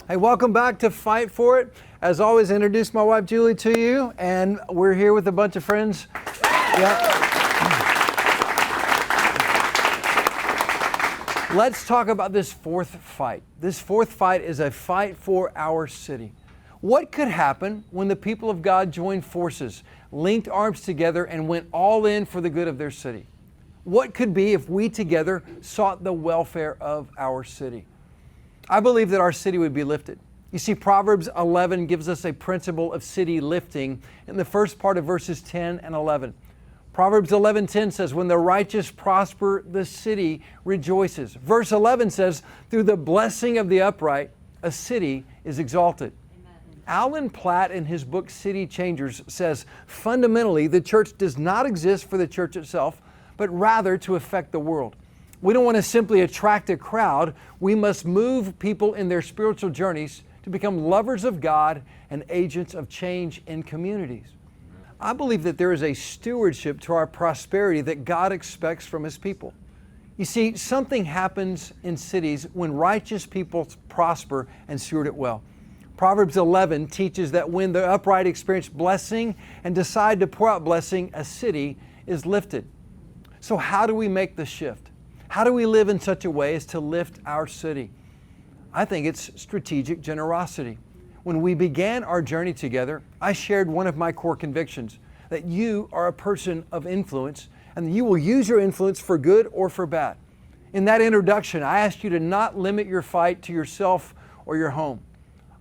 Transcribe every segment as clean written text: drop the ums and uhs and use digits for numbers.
Hey, welcome back to Fight For It. As always, I introduce my wife Julie to you, and we're here with a bunch of friends. Let's talk about this fourth fight. This fourth fight is a fight for our city. What could happen when the people of God joined forces, linked arms together, and went all in for the good of their city? What could be if we together sought the welfare of our city? I believe that our city would be lifted. You see, Proverbs 11 gives us a principle of city lifting in the first part of verses 10 and 11. Proverbs 11:10 says, when the righteous prosper, the city rejoices. Verse 11 says, through the blessing of the upright, a city is exalted. Amen. Alan Platt, in his book City Changers, says, fundamentally, the church does not exist for the church itself, but rather to affect the world. We don't want to simply attract a crowd. We must move people in their spiritual journeys to become lovers of God and agents of change in communities. I believe that there is a stewardship to our prosperity that God expects from His people. You see, something happens in cities when righteous people prosper and steward it well. Proverbs 11 teaches that when the upright experience blessing and decide to pour out blessing, a city is lifted. So how do we make the shift? How do we live in such a way as to lift our city? I think it's strategic generosity. When we began our journey together, I shared one of my core convictions, that you are a person of influence and that you will use your influence for good or for bad. In that introduction, I asked you to not limit your fight to yourself or your home.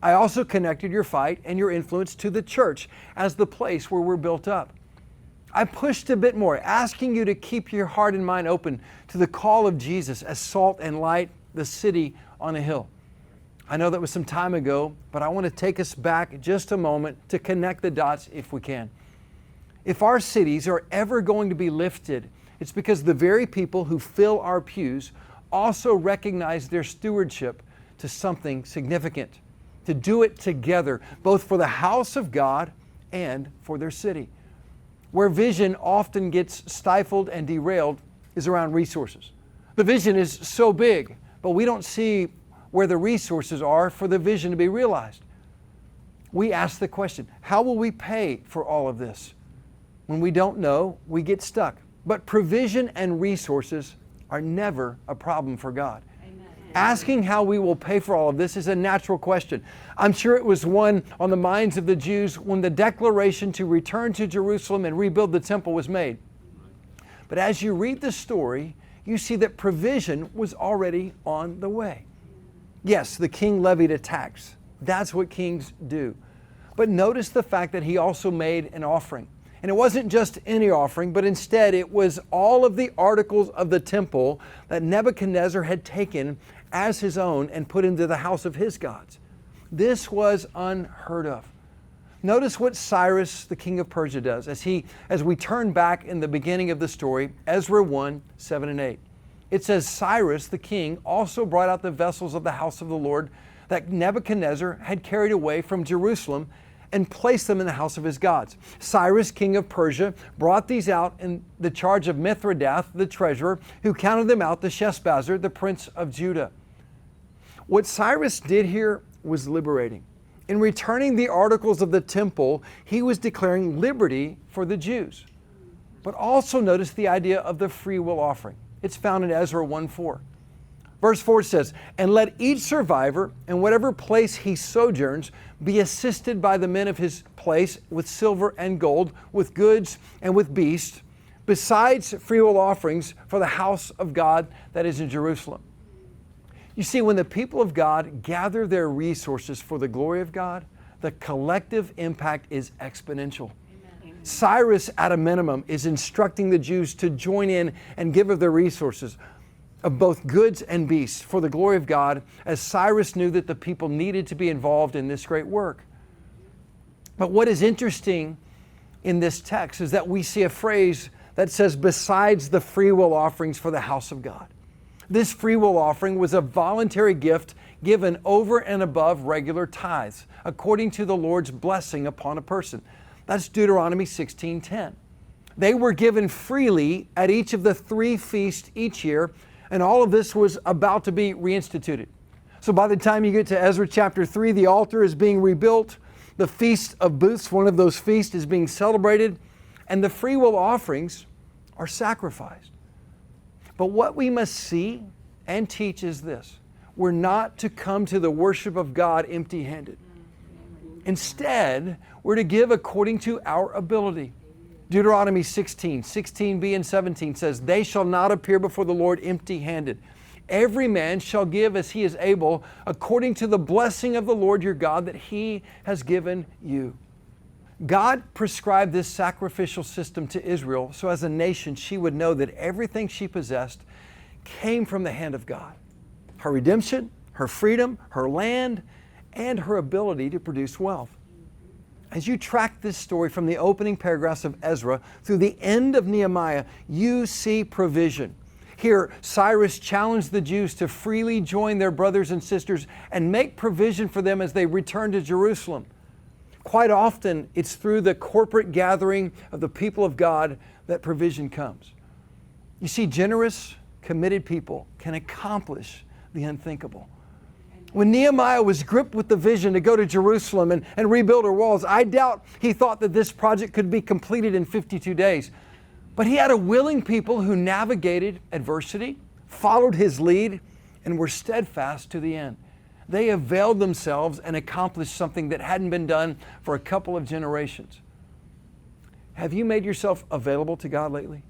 I also connected your fight and your influence to the church as the place where we're built up. I pushed a bit more, asking you to keep your heart and mind open to the call of Jesus as salt and light, the city on a hill. I know that was some time ago, but I want to take us back just a moment to connect the dots if we can. If our cities are ever going to be lifted, it's because the very people who fill our pews also recognize their stewardship to something significant, to do it together, both for the house of God and for their city. Where vision often gets stifled and derailed is around resources. The vision is so big, but we don't see where the resources are for the vision to be realized. We ask the question, how will we pay for all of this? When we don't know, we get stuck. But provision and resources are never a problem for God. Asking how we will pay for all of this is a natural question. I'm sure it was one on the minds of the Jews when the declaration to return to Jerusalem and rebuild the temple was made. But as you read the story, you see that provision was already on the way. Yes, the king levied a tax. That's what kings do. But notice the fact that he also made an offering. And it wasn't just any offering, but instead it was all of the articles of the temple that Nebuchadnezzar had taken as his own and put into the house of his gods. This was unheard of. Notice what Cyrus, the king of Persia, does as we turn back in the beginning of the story, Ezra 1, 7 and 8. It says, Cyrus, the king, also brought out the vessels of the house of the Lord that Nebuchadnezzar had carried away from Jerusalem and placed them in the house of his gods. Cyrus, king of Persia, brought these out in the charge of Mithridath, the treasurer, who counted them out to Sheshbazzar, the prince of Judah. What Cyrus did here was liberating. In returning the articles of the temple, he was declaring liberty for the Jews. But also notice the idea of the free will offering. It's found in Ezra 1:4. Verse 4 says, and let each survivor in whatever place he sojourns be assisted by the men of his place with silver and gold, with goods and with beasts, besides freewill offerings for the house of God that is in Jerusalem. You see, when the people of God gather their resources for the glory of God, the collective impact is exponential. Amen. Cyrus, at a minimum, is instructing the Jews to join in and give of their resources, of both goods and beasts, for the glory of God, as Cyrus knew that the people needed to be involved in this great work. But what is interesting in this text is that we see a phrase that says, besides the free will offerings for the house of God. This free will offering was a voluntary gift given over and above regular tithes, according to the Lord's blessing upon a person. That's Deuteronomy 16:10. They were given freely at each of the 3 feasts each year, and all of this was about to be reinstituted. So by the time you get to Ezra chapter 3, the altar is being rebuilt. The Feast of Booths, one of those feasts, is being celebrated. And the free will offerings are sacrificed. But what we must see and teach is this. We're not to come to the worship of God empty-handed. Instead, we're to give according to our ability. Deuteronomy 16b and 17 says, "They shall not appear before the Lord empty-handed. Every man shall give as he is able, according to the blessing of the Lord your God that He has given you." God prescribed this sacrificial system to Israel so as a nation she would know that everything she possessed came from the hand of God. Her redemption, her freedom, her land, and her ability to produce wealth. As you track this story from the opening paragraphs of Ezra through the end of Nehemiah, you see provision. Here, Cyrus challenged the Jews to freely join their brothers and sisters and make provision for them as they return to Jerusalem. Quite often, it's through the corporate gathering of the people of God that provision comes. You see, generous, committed people can accomplish the unthinkable. When Nehemiah was gripped with the vision to go to Jerusalem and rebuild her walls, I doubt he thought that this project could be completed in 52 days. But he had a willing people who navigated adversity, followed his lead, and were steadfast to the end. They availed themselves and accomplished something that hadn't been done for a couple of generations. Have you made yourself available to God lately?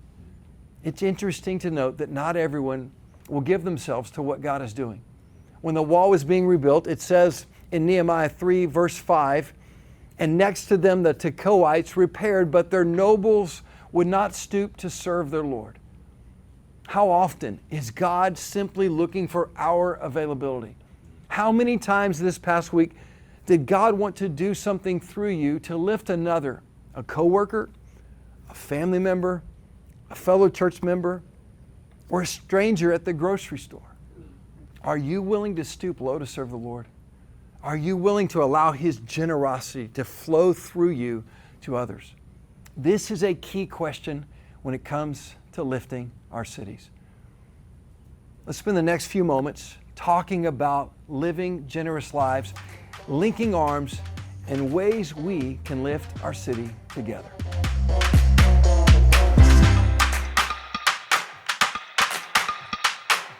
It's interesting to note that not everyone will give themselves to what God is doing. When the wall was being rebuilt, it says in Nehemiah 3, verse 5, "And next to them the Tekoites repaired, but their nobles would not stoop to serve their Lord." How often is God simply looking for our availability? How many times this past week did God want to do something through you to lift another, a coworker, a family member, a fellow church member, or a stranger at the grocery store? Are you willing to stoop low to serve the Lord? Are you willing to allow His generosity to flow through you to others? This is a key question when it comes to lifting our cities. Let's spend the next few moments talking about living generous lives, linking arms, and ways we can lift our city together.